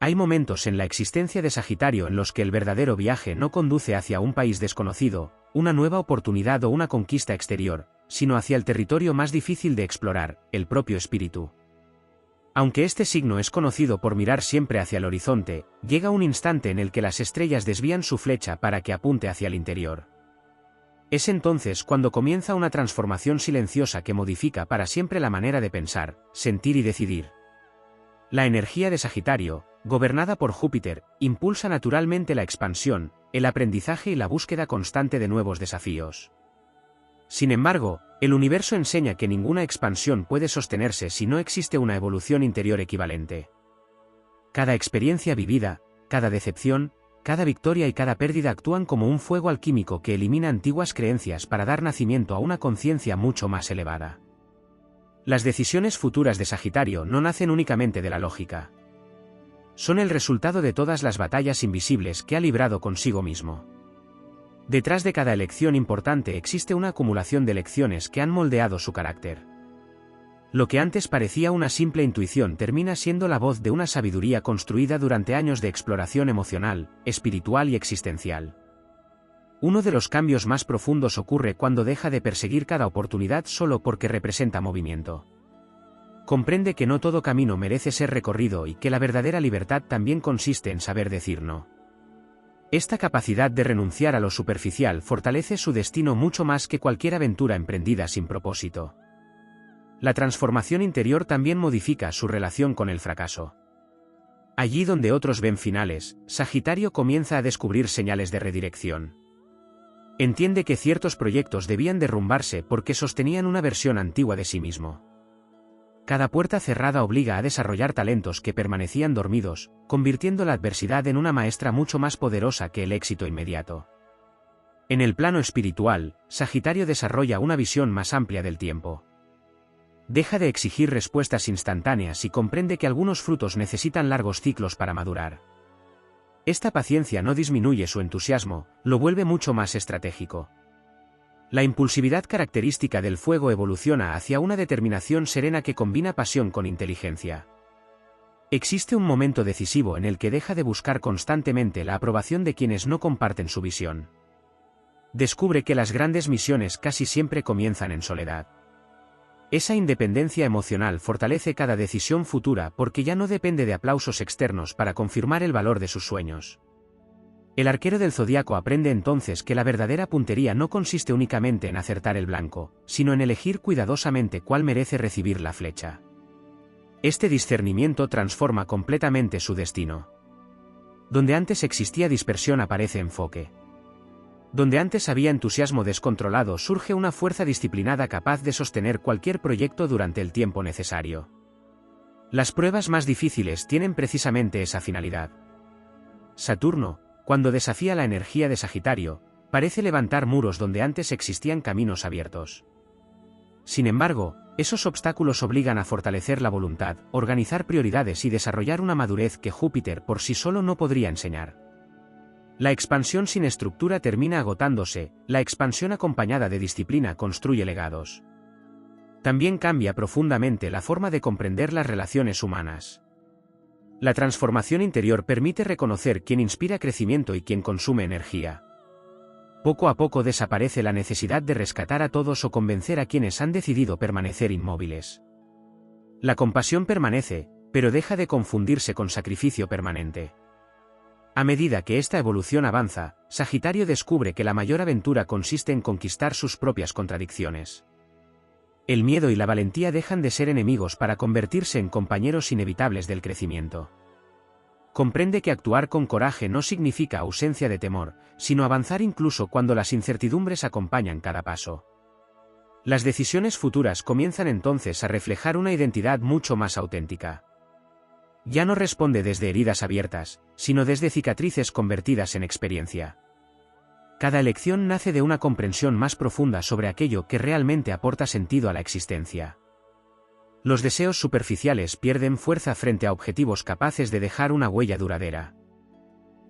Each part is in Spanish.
Hay momentos en la existencia de Sagitario en los que el verdadero viaje no conduce hacia un país desconocido, una nueva oportunidad o una conquista exterior, sino hacia el territorio más difícil de explorar, el propio espíritu. Aunque este signo es conocido por mirar siempre hacia el horizonte, llega un instante en el que las estrellas desvían su flecha para que apunte hacia el interior. Es entonces cuando comienza una transformación silenciosa que modifica para siempre la manera de pensar, sentir y decidir. La energía de Sagitario, gobernada por Júpiter, impulsa naturalmente la expansión, el aprendizaje y la búsqueda constante de nuevos desafíos. Sin embargo, el universo enseña que ninguna expansión puede sostenerse si no existe una evolución interior equivalente. Cada experiencia vivida, cada decepción, cada victoria y cada pérdida actúan como un fuego alquímico que elimina antiguas creencias para dar nacimiento a una conciencia mucho más elevada. Las decisiones futuras de Sagitario no nacen únicamente de la lógica. Son el resultado de todas las batallas invisibles que ha librado consigo mismo. Detrás de cada elección importante existe una acumulación de lecciones que han moldeado su carácter. Lo que antes parecía una simple intuición termina siendo la voz de una sabiduría construida durante años de exploración emocional, espiritual y existencial. Uno de los cambios más profundos ocurre cuando deja de perseguir cada oportunidad solo porque representa movimiento. Comprende que no todo camino merece ser recorrido y que la verdadera libertad también consiste en saber decir no. Esta capacidad de renunciar a lo superficial fortalece su destino mucho más que cualquier aventura emprendida sin propósito. La transformación interior también modifica su relación con el fracaso. Allí donde otros ven finales, Sagitario comienza a descubrir señales de redirección. Entiende que ciertos proyectos debían derrumbarse porque sostenían una versión antigua de sí mismo. Cada puerta cerrada obliga a desarrollar talentos que permanecían dormidos, convirtiendo la adversidad en una maestra mucho más poderosa que el éxito inmediato. En el plano espiritual, Sagitario desarrolla una visión más amplia del tiempo. Deja de exigir respuestas instantáneas y comprende que algunos frutos necesitan largos ciclos para madurar. Esta paciencia no disminuye su entusiasmo, lo vuelve mucho más estratégico. La impulsividad característica del fuego evoluciona hacia una determinación serena que combina pasión con inteligencia. Existe un momento decisivo en el que deja de buscar constantemente la aprobación de quienes no comparten su visión. Descubre que las grandes misiones casi siempre comienzan en soledad. Esa independencia emocional fortalece cada decisión futura porque ya no depende de aplausos externos para confirmar el valor de sus sueños. El arquero del zodiaco aprende entonces que la verdadera puntería no consiste únicamente en acertar el blanco, sino en elegir cuidadosamente cuál merece recibir la flecha. Este discernimiento transforma completamente su destino. Donde antes existía dispersión aparece enfoque. Donde antes había entusiasmo descontrolado surge una fuerza disciplinada capaz de sostener cualquier proyecto durante el tiempo necesario. Las pruebas más difíciles tienen precisamente esa finalidad. Saturno, cuando desafía la energía de Sagitario, parece levantar muros donde antes existían caminos abiertos. Sin embargo, esos obstáculos obligan a fortalecer la voluntad, organizar prioridades y desarrollar una madurez que Júpiter por sí solo no podría enseñar. La expansión sin estructura termina agotándose, la expansión acompañada de disciplina construye legados. También cambia profundamente la forma de comprender las relaciones humanas. La transformación interior permite reconocer quién inspira crecimiento y quién consume energía. Poco a poco desaparece la necesidad de rescatar a todos o convencer a quienes han decidido permanecer inmóviles. La compasión permanece, pero deja de confundirse con sacrificio permanente. A medida que esta evolución avanza, Sagitario descubre que la mayor aventura consiste en conquistar sus propias contradicciones. El miedo y la valentía dejan de ser enemigos para convertirse en compañeros inevitables del crecimiento. Comprende que actuar con coraje no significa ausencia de temor, sino avanzar incluso cuando las incertidumbres acompañan cada paso. Las decisiones futuras comienzan entonces a reflejar una identidad mucho más auténtica. Ya no responde desde heridas abiertas, sino desde cicatrices convertidas en experiencia. Cada elección nace de una comprensión más profunda sobre aquello que realmente aporta sentido a la existencia. Los deseos superficiales pierden fuerza frente a objetivos capaces de dejar una huella duradera.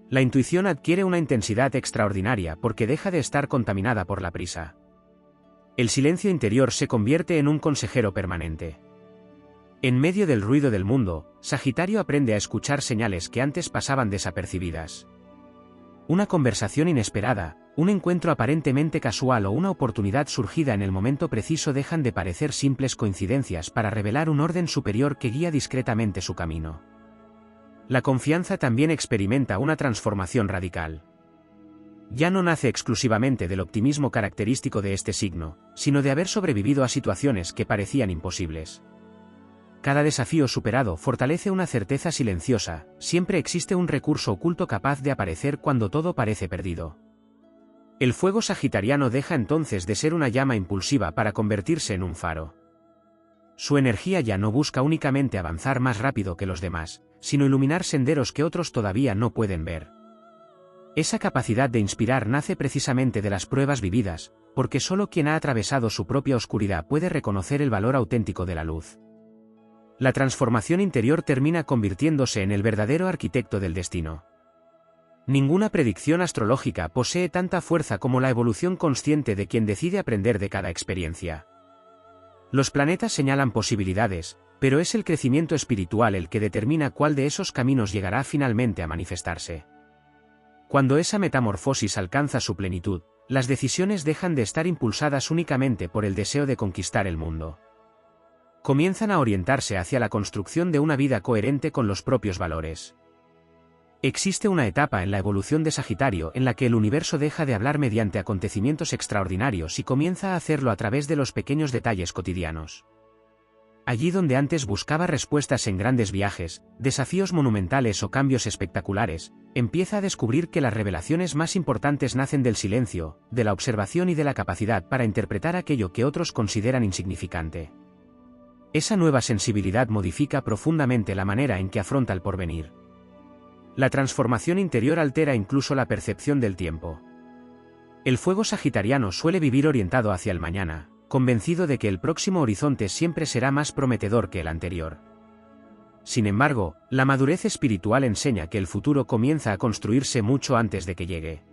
La intuición adquiere una intensidad extraordinaria porque deja de estar contaminada por la prisa. El silencio interior se convierte en un consejero permanente. En medio del ruido del mundo, Sagitario aprende a escuchar señales que antes pasaban desapercibidas. Una conversación inesperada, un encuentro aparentemente casual o una oportunidad surgida en el momento preciso dejan de parecer simples coincidencias para revelar un orden superior que guía discretamente su camino. La confianza también experimenta una transformación radical. Ya no nace exclusivamente del optimismo característico de este signo, sino de haber sobrevivido a situaciones que parecían imposibles. Cada desafío superado fortalece una certeza silenciosa, siempre existe un recurso oculto capaz de aparecer cuando todo parece perdido. El fuego sagitariano deja entonces de ser una llama impulsiva para convertirse en un faro. Su energía ya no busca únicamente avanzar más rápido que los demás, sino iluminar senderos que otros todavía no pueden ver. Esa capacidad de inspirar nace precisamente de las pruebas vividas, porque solo quien ha atravesado su propia oscuridad puede reconocer el valor auténtico de la luz. La transformación interior termina convirtiéndose en el verdadero arquitecto del destino. Ninguna predicción astrológica posee tanta fuerza como la evolución consciente de quien decide aprender de cada experiencia. Los planetas señalan posibilidades, pero es el crecimiento espiritual el que determina cuál de esos caminos llegará finalmente a manifestarse. Cuando esa metamorfosis alcanza su plenitud, las decisiones dejan de estar impulsadas únicamente por el deseo de conquistar el mundo. Comienzan a orientarse hacia la construcción de una vida coherente con los propios valores. Existe una etapa en la evolución de Sagitario en la que el universo deja de hablar mediante acontecimientos extraordinarios y comienza a hacerlo a través de los pequeños detalles cotidianos. Allí donde antes buscaba respuestas en grandes viajes, desafíos monumentales o cambios espectaculares, empieza a descubrir que las revelaciones más importantes nacen del silencio, de la observación y de la capacidad para interpretar aquello que otros consideran insignificante. Esa nueva sensibilidad modifica profundamente la manera en que afronta el porvenir. La transformación interior altera incluso la percepción del tiempo. El fuego sagitariano suele vivir orientado hacia el mañana, convencido de que el próximo horizonte siempre será más prometedor que el anterior. Sin embargo, la madurez espiritual enseña que el futuro comienza a construirse mucho antes de que llegue.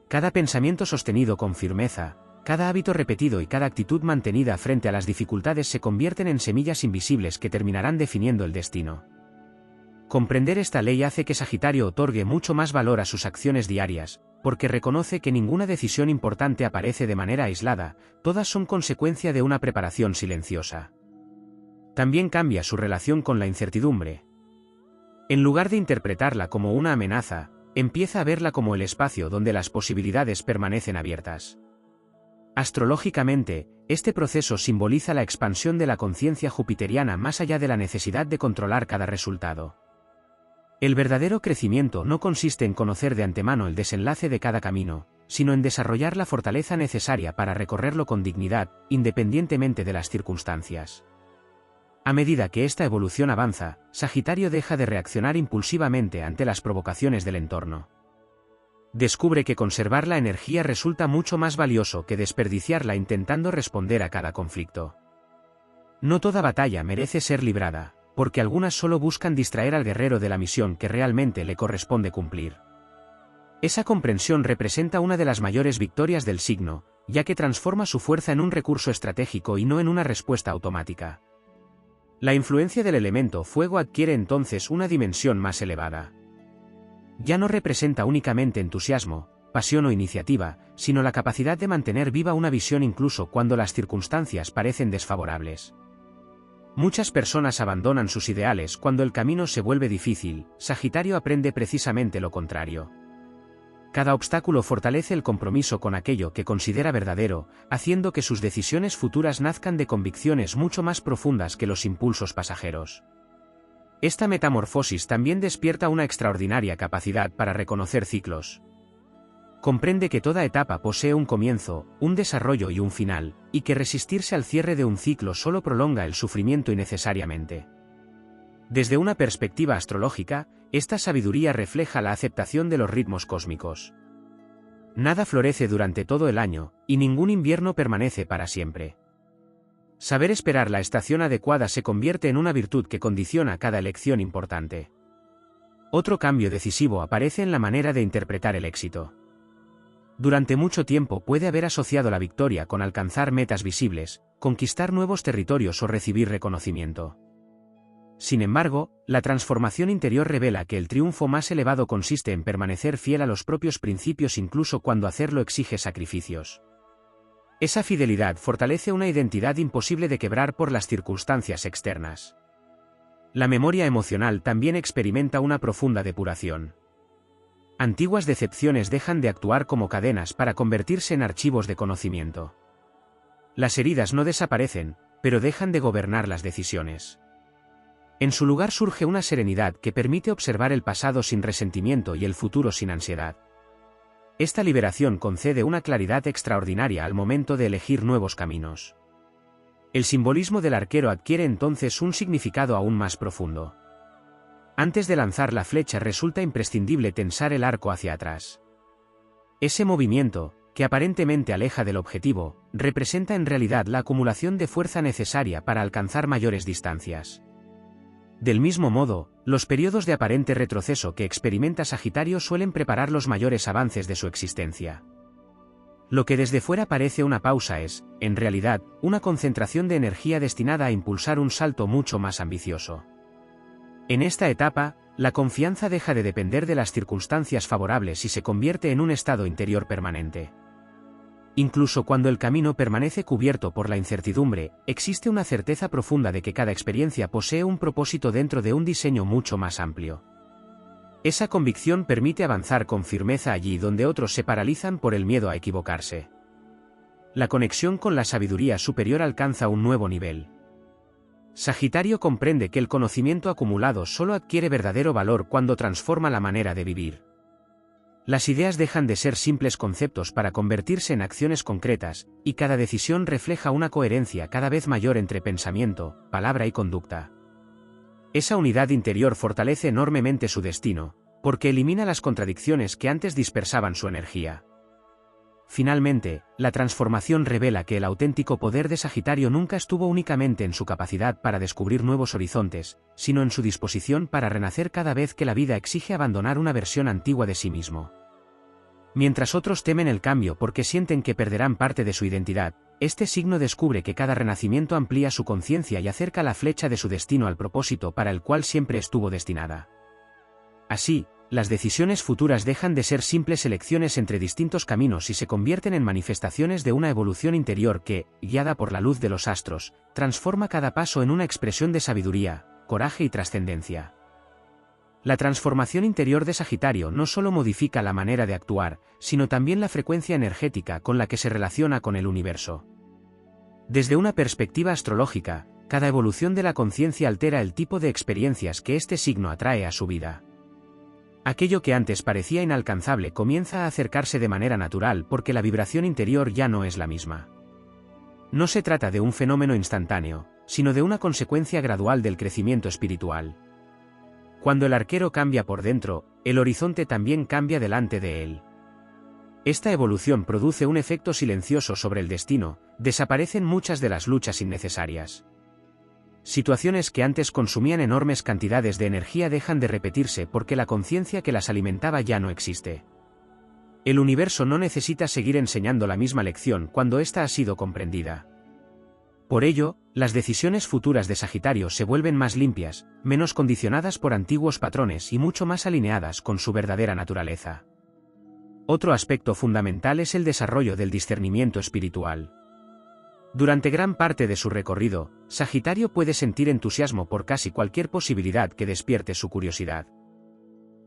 Cada pensamiento sostenido con firmeza, cada hábito repetido y cada actitud mantenida frente a las dificultades se convierten en semillas invisibles que terminarán definiendo el destino. Comprender esta ley hace que Sagitario otorgue mucho más valor a sus acciones diarias, porque reconoce que ninguna decisión importante aparece de manera aislada, todas son consecuencia de una preparación silenciosa. También cambia su relación con la incertidumbre. En lugar de interpretarla como una amenaza, empieza a verla como el espacio donde las posibilidades permanecen abiertas. Astrológicamente, este proceso simboliza la expansión de la conciencia jupiteriana más allá de la necesidad de controlar cada resultado. El verdadero crecimiento no consiste en conocer de antemano el desenlace de cada camino, sino en desarrollar la fortaleza necesaria para recorrerlo con dignidad, independientemente de las circunstancias. A medida que esta evolución avanza, Sagitario deja de reaccionar impulsivamente ante las provocaciones del entorno. Descubre que conservar la energía resulta mucho más valioso que desperdiciarla intentando responder a cada conflicto. No toda batalla merece ser librada, porque algunas solo buscan distraer al guerrero de la misión que realmente le corresponde cumplir. Esa comprensión representa una de las mayores victorias del signo, ya que transforma su fuerza en un recurso estratégico y no en una respuesta automática. La influencia del elemento fuego adquiere entonces una dimensión más elevada. Ya no representa únicamente entusiasmo, pasión o iniciativa, sino la capacidad de mantener viva una visión incluso cuando las circunstancias parecen desfavorables. Muchas personas abandonan sus ideales cuando el camino se vuelve difícil. Sagitario aprende precisamente lo contrario. Cada obstáculo fortalece el compromiso con aquello que considera verdadero, haciendo que sus decisiones futuras nazcan de convicciones mucho más profundas que los impulsos pasajeros. Esta metamorfosis también despierta una extraordinaria capacidad para reconocer ciclos. Comprende que toda etapa posee un comienzo, un desarrollo y un final, y que resistirse al cierre de un ciclo solo prolonga el sufrimiento innecesariamente. Desde una perspectiva astrológica, esta sabiduría refleja la aceptación de los ritmos cósmicos. Nada florece durante todo el año, y ningún invierno permanece para siempre. Saber esperar la estación adecuada se convierte en una virtud que condiciona cada elección importante. Otro cambio decisivo aparece en la manera de interpretar el éxito. Durante mucho tiempo puede haber asociado la victoria con alcanzar metas visibles, conquistar nuevos territorios o recibir reconocimiento. Sin embargo, la transformación interior revela que el triunfo más elevado consiste en permanecer fiel a los propios principios incluso cuando hacerlo exige sacrificios. Esa fidelidad fortalece una identidad imposible de quebrar por las circunstancias externas. La memoria emocional también experimenta una profunda depuración. Antiguas decepciones dejan de actuar como cadenas para convertirse en archivos de conocimiento. Las heridas no desaparecen, pero dejan de gobernar las decisiones. En su lugar surge una serenidad que permite observar el pasado sin resentimiento y el futuro sin ansiedad. Esta liberación concede una claridad extraordinaria al momento de elegir nuevos caminos. El simbolismo del arquero adquiere entonces un significado aún más profundo. Antes de lanzar la flecha resulta imprescindible tensar el arco hacia atrás. Ese movimiento, que aparentemente aleja del objetivo, representa en realidad la acumulación de fuerza necesaria para alcanzar mayores distancias. Del mismo modo, los periodos de aparente retroceso que experimenta Sagitario suelen preparar los mayores avances de su existencia. Lo que desde fuera parece una pausa es, en realidad, una concentración de energía destinada a impulsar un salto mucho más ambicioso. En esta etapa, la confianza deja de depender de las circunstancias favorables y se convierte en un estado interior permanente. Incluso cuando el camino permanece cubierto por la incertidumbre, existe una certeza profunda de que cada experiencia posee un propósito dentro de un diseño mucho más amplio. Esa convicción permite avanzar con firmeza allí donde otros se paralizan por el miedo a equivocarse. La conexión con la sabiduría superior alcanza un nuevo nivel. Sagitario comprende que el conocimiento acumulado solo adquiere verdadero valor cuando transforma la manera de vivir. Las ideas dejan de ser simples conceptos para convertirse en acciones concretas, y cada decisión refleja una coherencia cada vez mayor entre pensamiento, palabra y conducta. Esa unidad interior fortalece enormemente su destino, porque elimina las contradicciones que antes dispersaban su energía. Finalmente, la transformación revela que el auténtico poder de Sagitario nunca estuvo únicamente en su capacidad para descubrir nuevos horizontes, sino en su disposición para renacer cada vez que la vida exige abandonar una versión antigua de sí mismo. Mientras otros temen el cambio porque sienten que perderán parte de su identidad, este signo descubre que cada renacimiento amplía su conciencia y acerca la flecha de su destino al propósito para el cual siempre estuvo destinada. Así, las decisiones futuras dejan de ser simples elecciones entre distintos caminos y se convierten en manifestaciones de una evolución interior que, guiada por la luz de los astros, transforma cada paso en una expresión de sabiduría, coraje y trascendencia. La transformación interior de Sagitario no solo modifica la manera de actuar, sino también la frecuencia energética con la que se relaciona con el universo. Desde una perspectiva astrológica, cada evolución de la conciencia altera el tipo de experiencias que este signo atrae a su vida. Aquello que antes parecía inalcanzable comienza a acercarse de manera natural porque la vibración interior ya no es la misma. No se trata de un fenómeno instantáneo, sino de una consecuencia gradual del crecimiento espiritual. Cuando el arquero cambia por dentro, el horizonte también cambia delante de él. Esta evolución produce un efecto silencioso sobre el destino, desaparecen muchas de las luchas innecesarias. Situaciones que antes consumían enormes cantidades de energía dejan de repetirse porque la conciencia que las alimentaba ya no existe. El universo no necesita seguir enseñando la misma lección cuando ésta ha sido comprendida. Por ello, las decisiones futuras de Sagitario se vuelven más limpias, menos condicionadas por antiguos patrones y mucho más alineadas con su verdadera naturaleza. Otro aspecto fundamental es el desarrollo del discernimiento espiritual. Durante gran parte de su recorrido, Sagitario puede sentir entusiasmo por casi cualquier posibilidad que despierte su curiosidad.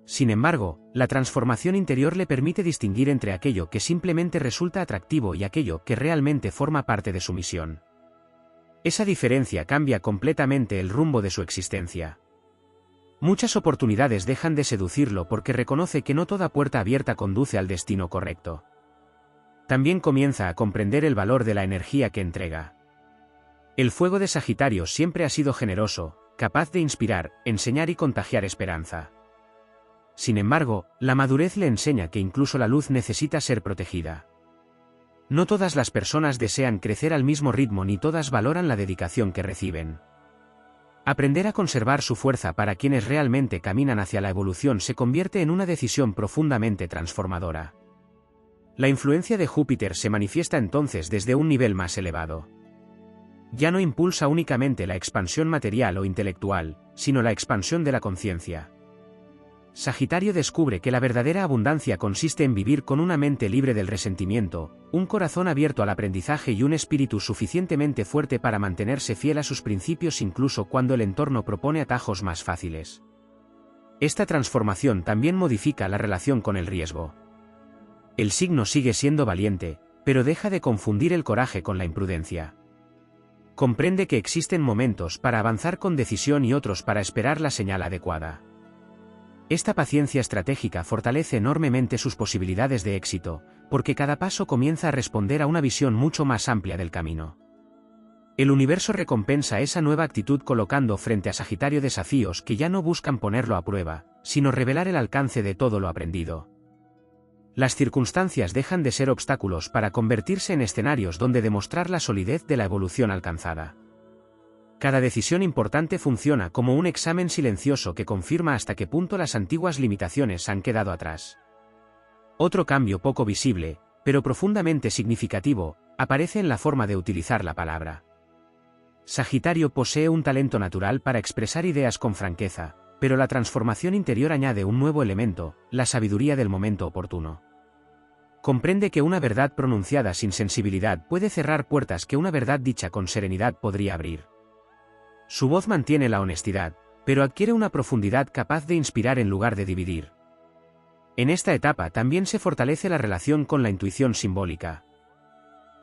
Sin embargo, la transformación interior le permite distinguir entre aquello que simplemente resulta atractivo y aquello que realmente forma parte de su misión. Esa diferencia cambia completamente el rumbo de su existencia. Muchas oportunidades dejan de seducirlo porque reconoce que no toda puerta abierta conduce al destino correcto. También comienza a comprender el valor de la energía que entrega. El fuego de Sagitario siempre ha sido generoso, capaz de inspirar, enseñar y contagiar esperanza. Sin embargo, la madurez le enseña que incluso la luz necesita ser protegida. No todas las personas desean crecer al mismo ritmo ni todas valoran la dedicación que reciben. Aprender a conservar su fuerza para quienes realmente caminan hacia la evolución se convierte en una decisión profundamente transformadora. La influencia de Júpiter se manifiesta entonces desde un nivel más elevado. Ya no impulsa únicamente la expansión material o intelectual, sino la expansión de la conciencia. Sagitario descubre que la verdadera abundancia consiste en vivir con una mente libre del resentimiento, un corazón abierto al aprendizaje y un espíritu suficientemente fuerte para mantenerse fiel a sus principios incluso cuando el entorno propone atajos más fáciles. Esta transformación también modifica la relación con el riesgo. El signo sigue siendo valiente, pero deja de confundir el coraje con la imprudencia. Comprende que existen momentos para avanzar con decisión y otros para esperar la señal adecuada. Esta paciencia estratégica fortalece enormemente sus posibilidades de éxito, porque cada paso comienza a responder a una visión mucho más amplia del camino. El universo recompensa esa nueva actitud colocando frente a Sagitario desafíos que ya no buscan ponerlo a prueba, sino revelar el alcance de todo lo aprendido. Las circunstancias dejan de ser obstáculos para convertirse en escenarios donde demostrar la solidez de la evolución alcanzada. Cada decisión importante funciona como un examen silencioso que confirma hasta qué punto las antiguas limitaciones han quedado atrás. Otro cambio poco visible, pero profundamente significativo, aparece en la forma de utilizar la palabra. Sagitario posee un talento natural para expresar ideas con franqueza, pero la transformación interior añade un nuevo elemento, la sabiduría del momento oportuno. Comprende que una verdad pronunciada sin sensibilidad puede cerrar puertas que una verdad dicha con serenidad podría abrir. Su voz mantiene la honestidad, pero adquiere una profundidad capaz de inspirar en lugar de dividir. En esta etapa también se fortalece la relación con la intuición simbólica.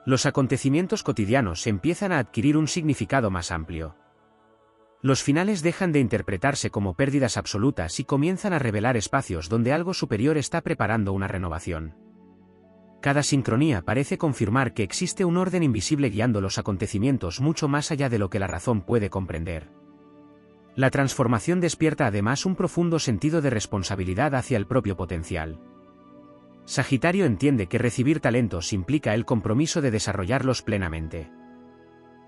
Los acontecimientos cotidianos empiezan a adquirir un significado más amplio. Los finales dejan de interpretarse como pérdidas absolutas y comienzan a revelar espacios donde algo superior está preparando una renovación. Cada sincronía parece confirmar que existe un orden invisible guiando los acontecimientos mucho más allá de lo que la razón puede comprender. La transformación despierta además un profundo sentido de responsabilidad hacia el propio potencial. Sagitario entiende que recibir talentos implica el compromiso de desarrollarlos plenamente.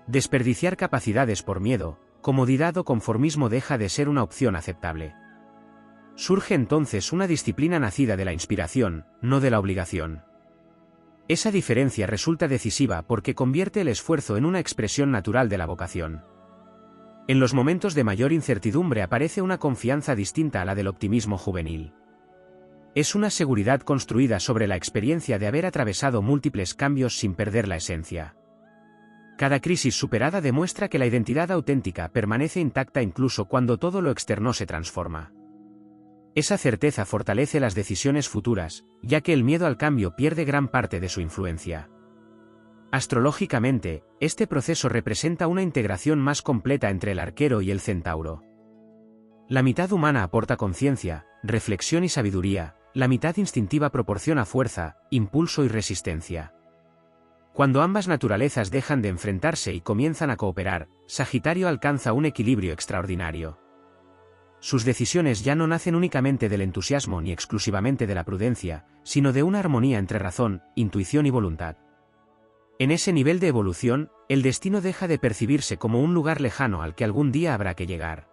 Desperdiciar capacidades por miedo, comodidad o conformismo deja de ser una opción aceptable. Surge entonces una disciplina nacida de la inspiración, no de la obligación. Esa diferencia resulta decisiva porque convierte el esfuerzo en una expresión natural de la vocación. En los momentos de mayor incertidumbre aparece una confianza distinta a la del optimismo juvenil. Es una seguridad construida sobre la experiencia de haber atravesado múltiples cambios sin perder la esencia. Cada crisis superada demuestra que la identidad auténtica permanece intacta incluso cuando todo lo externo se transforma. Esa certeza fortalece las decisiones futuras, ya que el miedo al cambio pierde gran parte de su influencia. Astrológicamente, este proceso representa una integración más completa entre el arquero y el centauro. La mitad humana aporta conciencia, reflexión y sabiduría, la mitad instintiva proporciona fuerza, impulso y resistencia. Cuando ambas naturalezas dejan de enfrentarse y comienzan a cooperar, Sagitario alcanza un equilibrio extraordinario. Sus decisiones ya no nacen únicamente del entusiasmo ni exclusivamente de la prudencia, sino de una armonía entre razón, intuición y voluntad. En ese nivel de evolución, el destino deja de percibirse como un lugar lejano al que algún día habrá que llegar.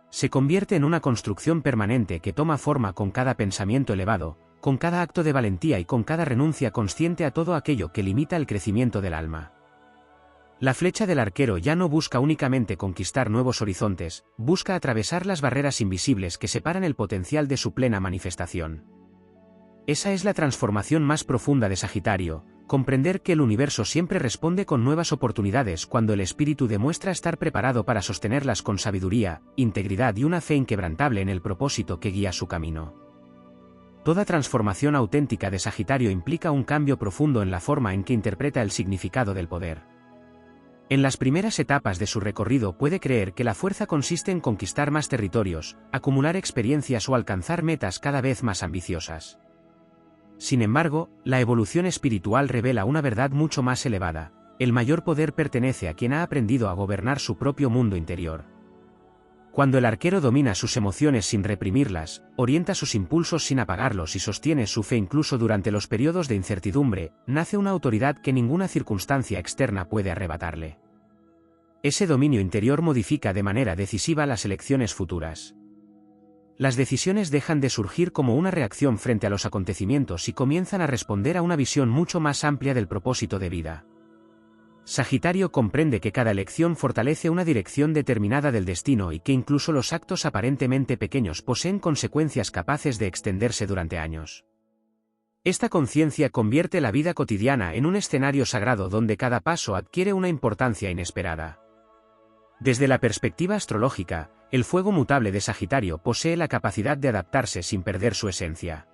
Se convierte en una construcción permanente que toma forma con cada pensamiento elevado, con cada acto de valentía y con cada renuncia consciente a todo aquello que limita el crecimiento del alma. La flecha del arquero ya no busca únicamente conquistar nuevos horizontes, busca atravesar las barreras invisibles que separan el potencial de su plena manifestación. Esa es la transformación más profunda de Sagitario, comprender que el universo siempre responde con nuevas oportunidades cuando el espíritu demuestra estar preparado para sostenerlas con sabiduría, integridad y una fe inquebrantable en el propósito que guía su camino. Toda transformación auténtica de Sagitario implica un cambio profundo en la forma en que interpreta el significado del poder. En las primeras etapas de su recorrido puede creer que la fuerza consiste en conquistar más territorios, acumular experiencias o alcanzar metas cada vez más ambiciosas. Sin embargo, la evolución espiritual revela una verdad mucho más elevada: el mayor poder pertenece a quien ha aprendido a gobernar su propio mundo interior. Cuando el arquero domina sus emociones sin reprimirlas, orienta sus impulsos sin apagarlos y sostiene su fe incluso durante los periodos de incertidumbre, nace una autoridad que ninguna circunstancia externa puede arrebatarle. Ese dominio interior modifica de manera decisiva las elecciones futuras. Las decisiones dejan de surgir como una reacción frente a los acontecimientos y comienzan a responder a una visión mucho más amplia del propósito de vida. Sagitario comprende que cada elección fortalece una dirección determinada del destino y que incluso los actos aparentemente pequeños poseen consecuencias capaces de extenderse durante años. Esta conciencia convierte la vida cotidiana en un escenario sagrado donde cada paso adquiere una importancia inesperada. Desde la perspectiva astrológica, el fuego mutable de Sagitario posee la capacidad de adaptarse sin perder su esencia.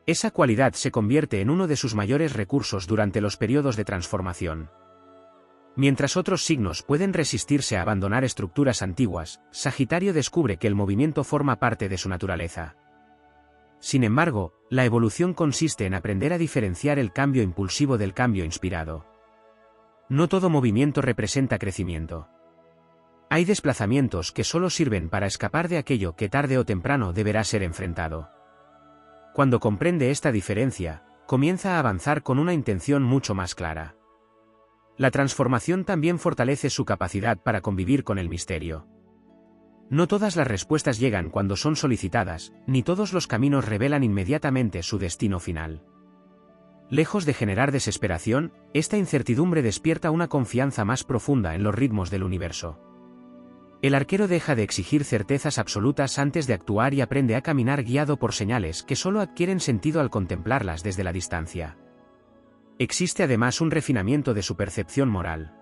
Esa cualidad se convierte en uno de sus mayores recursos durante los periodos de transformación. Mientras otros signos pueden resistirse a abandonar estructuras antiguas, Sagitario descubre que el movimiento forma parte de su naturaleza. Sin embargo, la evolución consiste en aprender a diferenciar el cambio impulsivo del cambio inspirado. No todo movimiento representa crecimiento. Hay desplazamientos que solo sirven para escapar de aquello que tarde o temprano deberá ser enfrentado. Cuando comprende esta diferencia, comienza a avanzar con una intención mucho más clara. La transformación también fortalece su capacidad para convivir con el misterio. No todas las respuestas llegan cuando son solicitadas, ni todos los caminos revelan inmediatamente su destino final. Lejos de generar desesperación, esta incertidumbre despierta una confianza más profunda en los ritmos del universo. El arquero deja de exigir certezas absolutas antes de actuar y aprende a caminar guiado por señales que solo adquieren sentido al contemplarlas desde la distancia. Existe además un refinamiento de su percepción moral.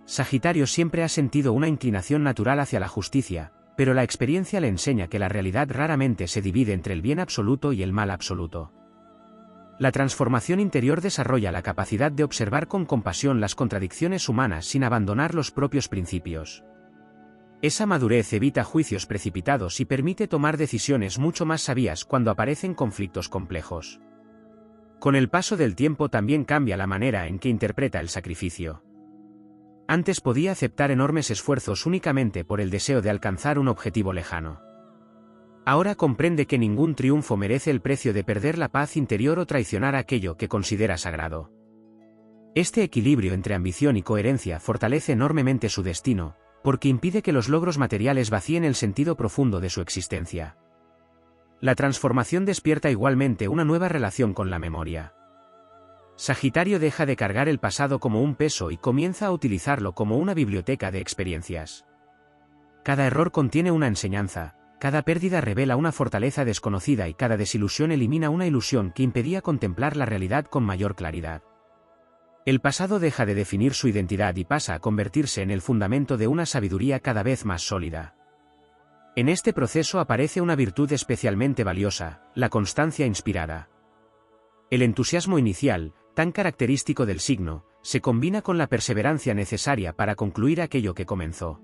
Sagitario siempre ha sentido una inclinación natural hacia la justicia, pero la experiencia le enseña que la realidad raramente se divide entre el bien absoluto y el mal absoluto. La transformación interior desarrolla la capacidad de observar con compasión las contradicciones humanas sin abandonar los propios principios. Esa madurez evita juicios precipitados y permite tomar decisiones mucho más sabias cuando aparecen conflictos complejos. Con el paso del tiempo también cambia la manera en que interpreta el sacrificio. Antes podía aceptar enormes esfuerzos únicamente por el deseo de alcanzar un objetivo lejano. Ahora comprende que ningún triunfo merece el precio de perder la paz interior o traicionar aquello que considera sagrado. Este equilibrio entre ambición y coherencia fortalece enormemente su destino, porque impide que los logros materiales vacíen el sentido profundo de su existencia. La transformación despierta igualmente una nueva relación con la memoria. Sagitario deja de cargar el pasado como un peso y comienza a utilizarlo como una biblioteca de experiencias. Cada error contiene una enseñanza, cada pérdida revela una fortaleza desconocida y cada desilusión elimina una ilusión que impedía contemplar la realidad con mayor claridad. El pasado deja de definir su identidad y pasa a convertirse en el fundamento de una sabiduría cada vez más sólida. En este proceso aparece una virtud especialmente valiosa, la constancia inspirada. El entusiasmo inicial, tan característico del signo, se combina con la perseverancia necesaria para concluir aquello que comenzó.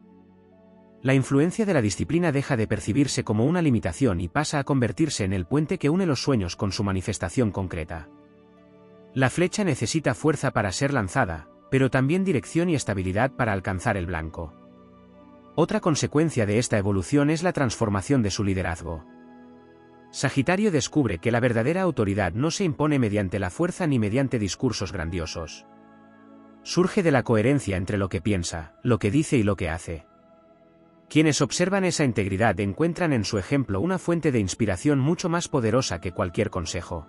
La influencia de la disciplina deja de percibirse como una limitación y pasa a convertirse en el puente que une los sueños con su manifestación concreta. La flecha necesita fuerza para ser lanzada, pero también dirección y estabilidad para alcanzar el blanco. Otra consecuencia de esta evolución es la transformación de su liderazgo. Sagitario descubre que la verdadera autoridad no se impone mediante la fuerza ni mediante discursos grandiosos. Surge de la coherencia entre lo que piensa, lo que dice y lo que hace. Quienes observan esa integridad encuentran en su ejemplo una fuente de inspiración mucho más poderosa que cualquier consejo.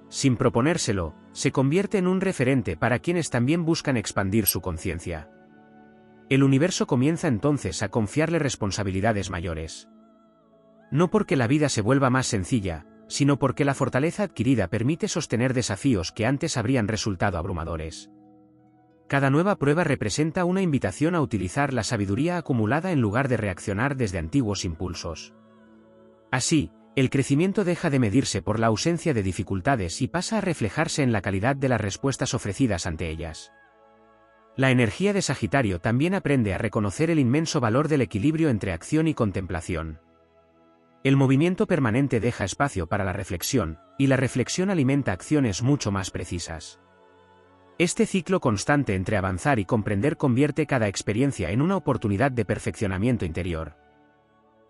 Sin proponérselo, se convierte en un referente para quienes también buscan expandir su conciencia. El universo comienza entonces a confiarle responsabilidades mayores. No porque la vida se vuelva más sencilla, sino porque la fortaleza adquirida permite sostener desafíos que antes habrían resultado abrumadores. Cada nueva prueba representa una invitación a utilizar la sabiduría acumulada en lugar de reaccionar desde antiguos impulsos. Así, el crecimiento deja de medirse por la ausencia de dificultades y pasa a reflejarse en la calidad de las respuestas ofrecidas ante ellas. La energía de Sagitario también aprende a reconocer el inmenso valor del equilibrio entre acción y contemplación. El movimiento permanente deja espacio para la reflexión, y la reflexión alimenta acciones mucho más precisas. Este ciclo constante entre avanzar y comprender convierte cada experiencia en una oportunidad de perfeccionamiento interior.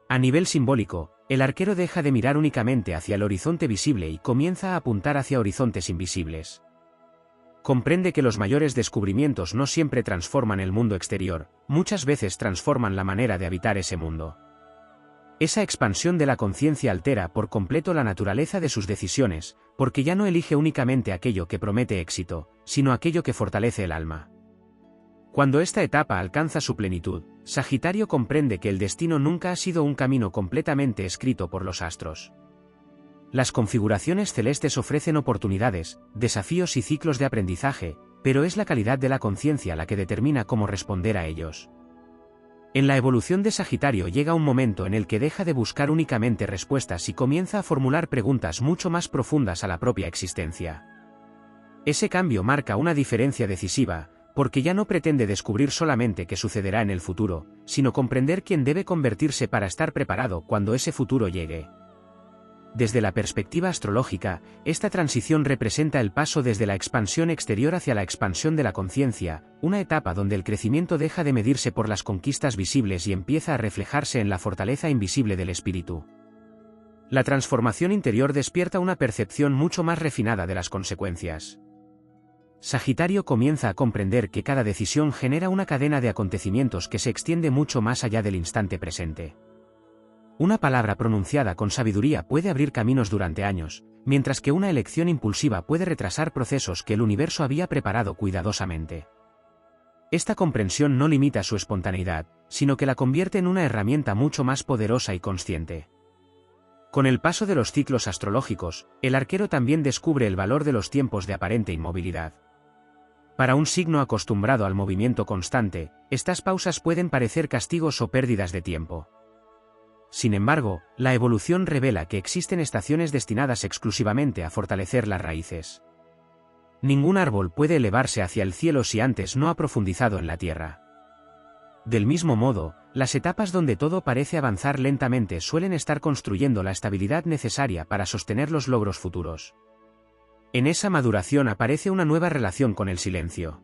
A nivel simbólico, el arquero deja de mirar únicamente hacia el horizonte visible y comienza a apuntar hacia horizontes invisibles. Comprende que los mayores descubrimientos no siempre transforman el mundo exterior, muchas veces transforman la manera de habitar ese mundo. Esa expansión de la conciencia altera por completo la naturaleza de sus decisiones, porque ya no elige únicamente aquello que promete éxito, sino aquello que fortalece el alma. Cuando esta etapa alcanza su plenitud, Sagitario comprende que el destino nunca ha sido un camino completamente escrito por los astros. Las configuraciones celestes ofrecen oportunidades, desafíos y ciclos de aprendizaje, pero es la calidad de la conciencia la que determina cómo responder a ellos. En la evolución de Sagitario llega un momento en el que deja de buscar únicamente respuestas y comienza a formular preguntas mucho más profundas a la propia existencia. Ese cambio marca una diferencia decisiva, porque ya no pretende descubrir solamente qué sucederá en el futuro, sino comprender quién debe convertirse para estar preparado cuando ese futuro llegue. Desde la perspectiva astrológica, esta transición representa el paso desde la expansión exterior hacia la expansión de la conciencia, una etapa donde el crecimiento deja de medirse por las conquistas visibles y empieza a reflejarse en la fortaleza invisible del espíritu. La transformación interior despierta una percepción mucho más refinada de las consecuencias. Sagitario comienza a comprender que cada decisión genera una cadena de acontecimientos que se extiende mucho más allá del instante presente. Una palabra pronunciada con sabiduría puede abrir caminos durante años, mientras que una elección impulsiva puede retrasar procesos que el universo había preparado cuidadosamente. Esta comprensión no limita su espontaneidad, sino que la convierte en una herramienta mucho más poderosa y consciente. Con el paso de los ciclos astrológicos, el arquero también descubre el valor de los tiempos de aparente inmovilidad. Para un signo acostumbrado al movimiento constante, estas pausas pueden parecer castigos o pérdidas de tiempo. Sin embargo, la evolución revela que existen estaciones destinadas exclusivamente a fortalecer las raíces. Ningún árbol puede elevarse hacia el cielo si antes no ha profundizado en la tierra. Del mismo modo, las etapas donde todo parece avanzar lentamente suelen estar construyendo la estabilidad necesaria para sostener los logros futuros. En esa maduración aparece una nueva relación con el silencio.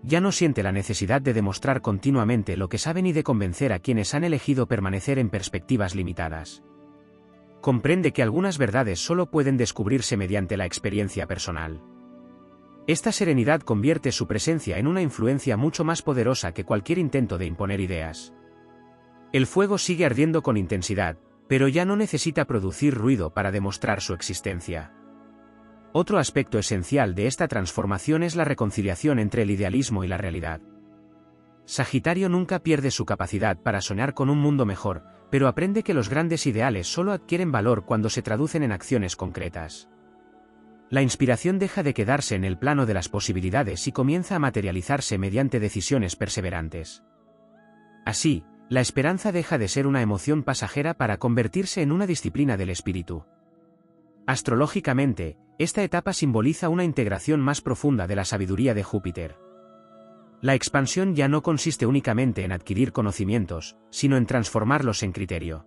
Ya no siente la necesidad de demostrar continuamente lo que sabe ni de convencer a quienes han elegido permanecer en perspectivas limitadas. Comprende que algunas verdades solo pueden descubrirse mediante la experiencia personal. Esta serenidad convierte su presencia en una influencia mucho más poderosa que cualquier intento de imponer ideas. El fuego sigue ardiendo con intensidad, pero ya no necesita producir ruido para demostrar su existencia. Otro aspecto esencial de esta transformación es la reconciliación entre el idealismo y la realidad. Sagitario nunca pierde su capacidad para soñar con un mundo mejor, pero aprende que los grandes ideales solo adquieren valor cuando se traducen en acciones concretas. La inspiración deja de quedarse en el plano de las posibilidades y comienza a materializarse mediante decisiones perseverantes. Así, la esperanza deja de ser una emoción pasajera para convertirse en una disciplina del espíritu. Astrológicamente, esta etapa simboliza una integración más profunda de la sabiduría de Júpiter. La expansión ya no consiste únicamente en adquirir conocimientos, sino en transformarlos en criterio.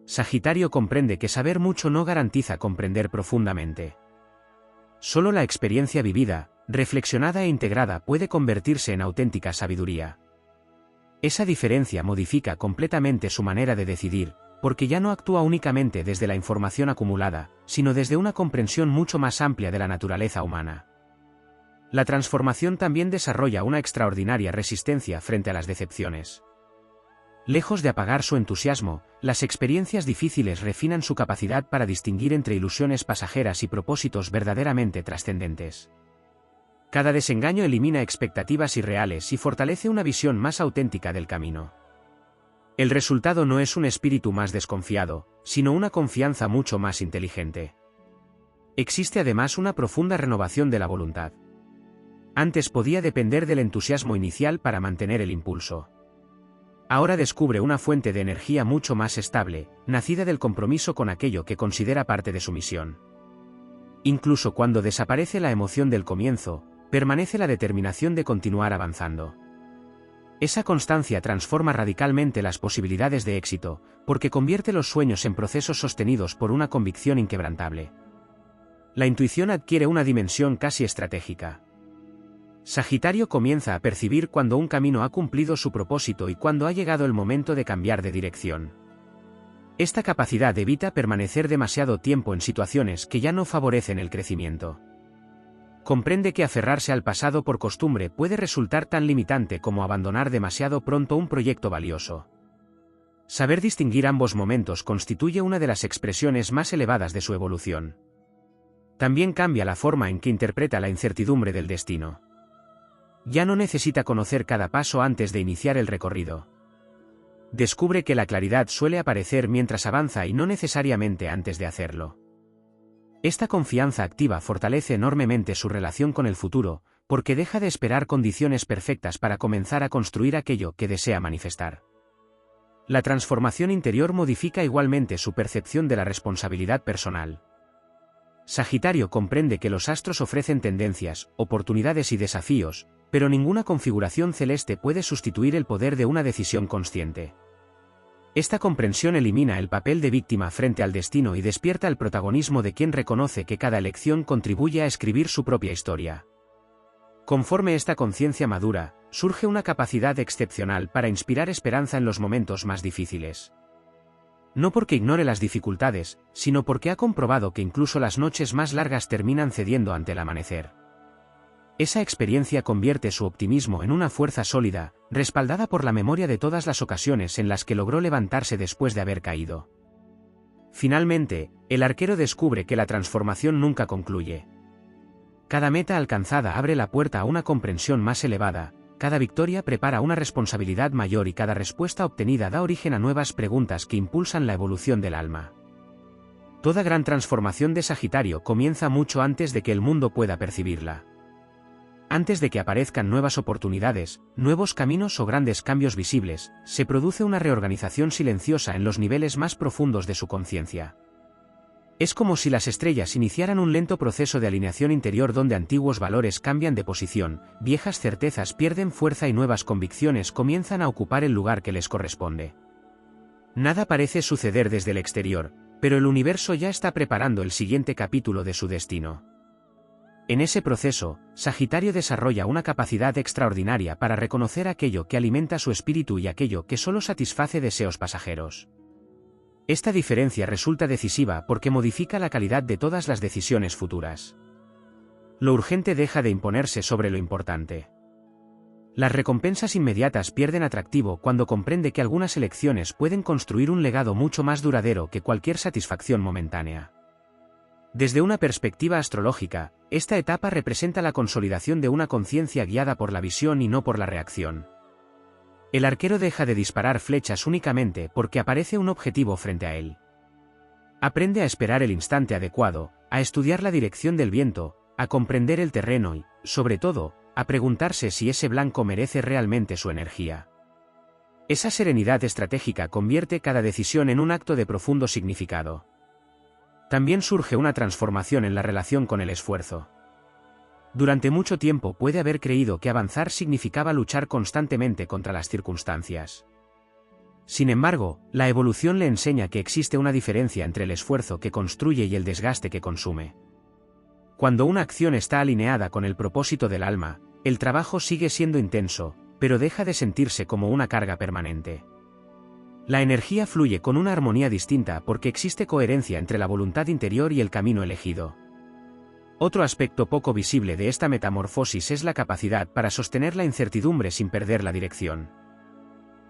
Sagitario comprende que saber mucho no garantiza comprender profundamente. Solo la experiencia vivida, reflexionada e integrada puede convertirse en auténtica sabiduría. Esa diferencia modifica completamente su manera de decidir, porque ya no actúa únicamente desde la información acumulada, sino desde una comprensión mucho más amplia de la naturaleza humana. La transformación también desarrolla una extraordinaria resistencia frente a las decepciones. Lejos de apagar su entusiasmo, las experiencias difíciles refinan su capacidad para distinguir entre ilusiones pasajeras y propósitos verdaderamente trascendentes. Cada desengaño elimina expectativas irreales y fortalece una visión más auténtica del camino. El resultado no es un espíritu más desconfiado, sino una confianza mucho más inteligente. Existe además una profunda renovación de la voluntad. Antes podía depender del entusiasmo inicial para mantener el impulso. Ahora descubre una fuente de energía mucho más estable, nacida del compromiso con aquello que considera parte de su misión. Incluso cuando desaparece la emoción del comienzo, permanece la determinación de continuar avanzando. Esa constancia transforma radicalmente las posibilidades de éxito, porque convierte los sueños en procesos sostenidos por una convicción inquebrantable. La intuición adquiere una dimensión casi estratégica. Sagitario comienza a percibir cuando un camino ha cumplido su propósito y cuando ha llegado el momento de cambiar de dirección. Esta capacidad evita permanecer demasiado tiempo en situaciones que ya no favorecen el crecimiento. Comprende que aferrarse al pasado por costumbre puede resultar tan limitante como abandonar demasiado pronto un proyecto valioso. Saber distinguir ambos momentos constituye una de las expresiones más elevadas de su evolución. También cambia la forma en que interpreta la incertidumbre del destino. Ya no necesita conocer cada paso antes de iniciar el recorrido. Descubre que la claridad suele aparecer mientras avanza y no necesariamente antes de hacerlo. Esta confianza activa fortalece enormemente su relación con el futuro, porque deja de esperar condiciones perfectas para comenzar a construir aquello que desea manifestar. La transformación interior modifica igualmente su percepción de la responsabilidad personal. Sagitario comprende que los astros ofrecen tendencias, oportunidades y desafíos, pero ninguna configuración celeste puede sustituir el poder de una decisión consciente. Esta comprensión elimina el papel de víctima frente al destino y despierta el protagonismo de quien reconoce que cada elección contribuye a escribir su propia historia. Conforme esta conciencia madura, surge una capacidad excepcional para inspirar esperanza en los momentos más difíciles. No porque ignore las dificultades, sino porque ha comprobado que incluso las noches más largas terminan cediendo ante el amanecer. Esa experiencia convierte su optimismo en una fuerza sólida, respaldada por la memoria de todas las ocasiones en las que logró levantarse después de haber caído. Finalmente, el arquero descubre que la transformación nunca concluye. Cada meta alcanzada abre la puerta a una comprensión más elevada, cada victoria prepara una responsabilidad mayor y cada respuesta obtenida da origen a nuevas preguntas que impulsan la evolución del alma. Toda gran transformación de Sagitario comienza mucho antes de que el mundo pueda percibirla. Antes de que aparezcan nuevas oportunidades, nuevos caminos o grandes cambios visibles, se produce una reorganización silenciosa en los niveles más profundos de su conciencia. Es como si las estrellas iniciaran un lento proceso de alineación interior donde antiguos valores cambian de posición, viejas certezas pierden fuerza y nuevas convicciones comienzan a ocupar el lugar que les corresponde. Nada parece suceder desde el exterior, pero el universo ya está preparando el siguiente capítulo de su destino. En ese proceso, Sagitario desarrolla una capacidad extraordinaria para reconocer aquello que alimenta su espíritu y aquello que solo satisface deseos pasajeros. Esta diferencia resulta decisiva porque modifica la calidad de todas las decisiones futuras. Lo urgente deja de imponerse sobre lo importante. Las recompensas inmediatas pierden atractivo cuando comprende que algunas elecciones pueden construir un legado mucho más duradero que cualquier satisfacción momentánea. Desde una perspectiva astrológica, esta etapa representa la consolidación de una conciencia guiada por la visión y no por la reacción. El arquero deja de disparar flechas únicamente porque aparece un objetivo frente a él. Aprende a esperar el instante adecuado, a estudiar la dirección del viento, a comprender el terreno y, sobre todo, a preguntarse si ese blanco merece realmente su energía. Esa serenidad estratégica convierte cada decisión en un acto de profundo significado. También surge una transformación en la relación con el esfuerzo. Durante mucho tiempo puede haber creído que avanzar significaba luchar constantemente contra las circunstancias. Sin embargo, la evolución le enseña que existe una diferencia entre el esfuerzo que construye y el desgaste que consume. Cuando una acción está alineada con el propósito del alma, el trabajo sigue siendo intenso, pero deja de sentirse como una carga permanente. La energía fluye con una armonía distinta porque existe coherencia entre la voluntad interior y el camino elegido. Otro aspecto poco visible de esta metamorfosis es la capacidad para sostener la incertidumbre sin perder la dirección.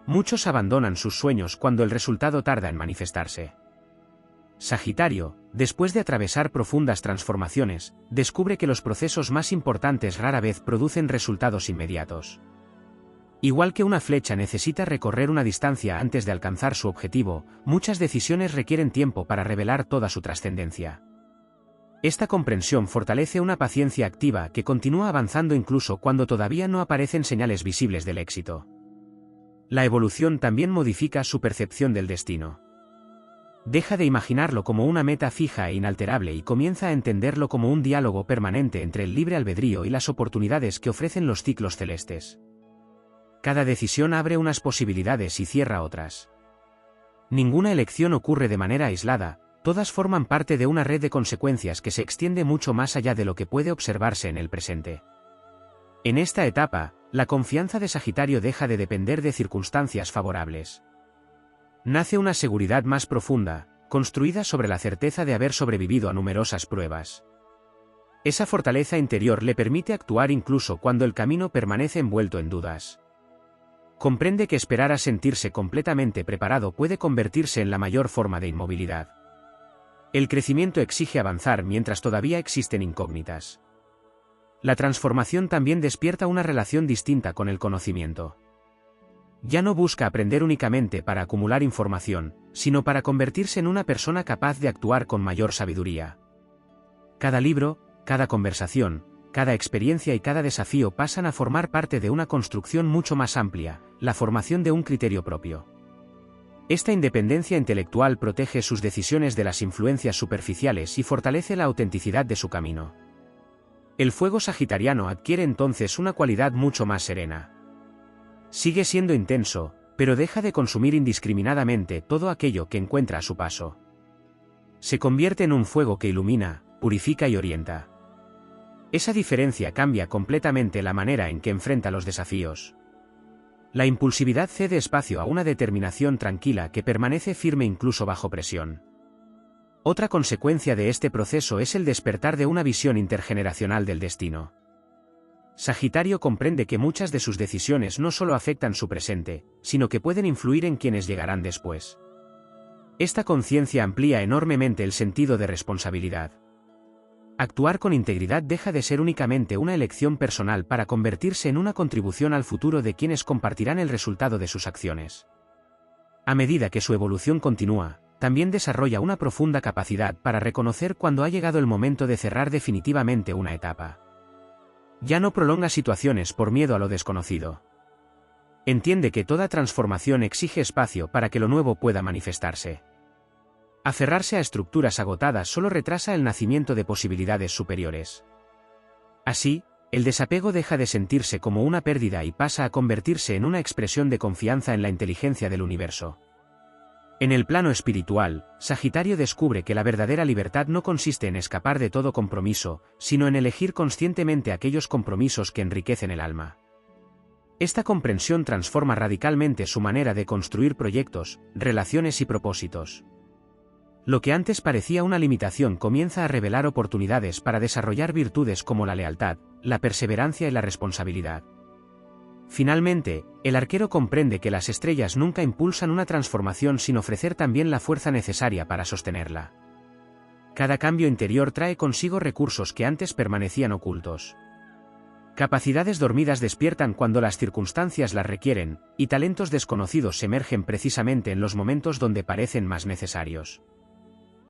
Muchos abandonan sus sueños cuando el resultado tarda en manifestarse. Sagitario, después de atravesar profundas transformaciones, descubre que los procesos más importantes rara vez producen resultados inmediatos. Igual que una flecha necesita recorrer una distancia antes de alcanzar su objetivo, muchas decisiones requieren tiempo para revelar toda su trascendencia. Esta comprensión fortalece una paciencia activa que continúa avanzando incluso cuando todavía no aparecen señales visibles del éxito. La evolución también modifica su percepción del destino. Deja de imaginarlo como una meta fija e inalterable y comienza a entenderlo como un diálogo permanente entre el libre albedrío y las oportunidades que ofrecen los ciclos celestes. Cada decisión abre unas posibilidades y cierra otras. Ninguna elección ocurre de manera aislada, todas forman parte de una red de consecuencias que se extiende mucho más allá de lo que puede observarse en el presente. En esta etapa, la confianza de Sagitario deja de depender de circunstancias favorables. Nace una seguridad más profunda, construida sobre la certeza de haber sobrevivido a numerosas pruebas. Esa fortaleza interior le permite actuar incluso cuando el camino permanece envuelto en dudas. Comprende que esperar a sentirse completamente preparado puede convertirse en la mayor forma de inmovilidad. El crecimiento exige avanzar mientras todavía existen incógnitas. La transformación también despierta una relación distinta con el conocimiento. Ya no busca aprender únicamente para acumular información, sino para convertirse en una persona capaz de actuar con mayor sabiduría. Cada libro, cada conversación, cada experiencia y cada desafío pasan a formar parte de una construcción mucho más amplia, la formación de un criterio propio. Esta independencia intelectual protege sus decisiones de las influencias superficiales y fortalece la autenticidad de su camino. El fuego sagitariano adquiere entonces una cualidad mucho más serena. Sigue siendo intenso, pero deja de consumir indiscriminadamente todo aquello que encuentra a su paso. Se convierte en un fuego que ilumina, purifica y orienta. Esa diferencia cambia completamente la manera en que enfrenta los desafíos. La impulsividad cede espacio a una determinación tranquila que permanece firme incluso bajo presión. Otra consecuencia de este proceso es el despertar de una visión intergeneracional del destino. Sagitario comprende que muchas de sus decisiones no solo afectan su presente, sino que pueden influir en quienes llegarán después. Esta conciencia amplía enormemente el sentido de responsabilidad. Actuar con integridad deja de ser únicamente una elección personal para convertirse en una contribución al futuro de quienes compartirán el resultado de sus acciones. A medida que su evolución continúa, también desarrolla una profunda capacidad para reconocer cuando ha llegado el momento de cerrar definitivamente una etapa. Ya no prolonga situaciones por miedo a lo desconocido. Entiende que toda transformación exige espacio para que lo nuevo pueda manifestarse. Aferrarse a estructuras agotadas solo retrasa el nacimiento de posibilidades superiores. Así, el desapego deja de sentirse como una pérdida y pasa a convertirse en una expresión de confianza en la inteligencia del universo. En el plano espiritual, Sagitario descubre que la verdadera libertad no consiste en escapar de todo compromiso, sino en elegir conscientemente aquellos compromisos que enriquecen el alma. Esta comprensión transforma radicalmente su manera de construir proyectos, relaciones y propósitos. Lo que antes parecía una limitación comienza a revelar oportunidades para desarrollar virtudes como la lealtad, la perseverancia y la responsabilidad. Finalmente, el arquero comprende que las estrellas nunca impulsan una transformación sin ofrecer también la fuerza necesaria para sostenerla. Cada cambio interior trae consigo recursos que antes permanecían ocultos. Capacidades dormidas despiertan cuando las circunstancias las requieren, y talentos desconocidos emergen precisamente en los momentos donde parecen más necesarios.